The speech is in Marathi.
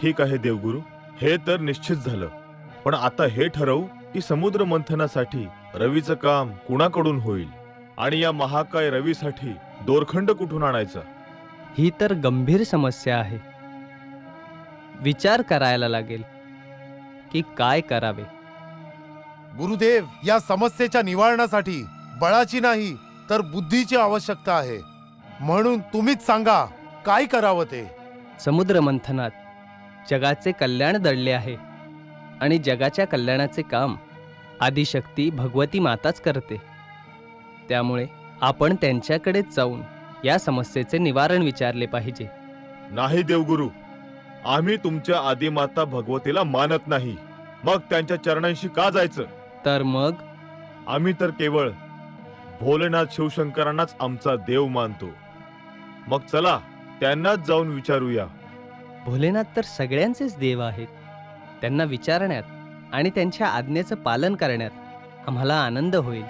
ठीक आहे देवगुरु, हे तर निश्चित झालं. पण आता हे ठरवू की समुद्र मंथनासाठी रवीचं काम कुणाकडून होईल आणि या महाकाय रवीसाठी दोरखंड कुठून आणायचा. ही तर गंभीर समस्या आहे. विचार करायला लागेल की काय करावे. गुरुदेव, या समस्येच्या निवारणासाठी बळाची नाही तर बुद्धीची आवश्यकता आहे. म्हणून तुम्हीच सांगा काय करावं ते. समुद्र मंथनात जगाचे कल्याण दडले आहे आणि जगाच्या कल्याणाचे काम आदिशक्ती भगवती माताच करते. त्यामुळे आपण त्यांच्याकडेच जाऊन या समस्येचे निवारण विचारले पाहिजे. नाही देवगुरु, आम्ही तुमच्या आदिमाता भगवतीला मानत नाही. मग त्यांच्या चरणांशी का जायचं? तर मग आम्ही तर केवळ भोलेनाथ शिवशंकरांनाच आमचा देव मानतो. मग चला त्यांनाच जाऊन विचारूया. भोलेनाथ तर सगळ्यांचेच देव आहेत. त्यांना विचारण्यात आणि त्यांच्या आज्ञेचं पालन करण्यात आम्हाला आनंद होईल.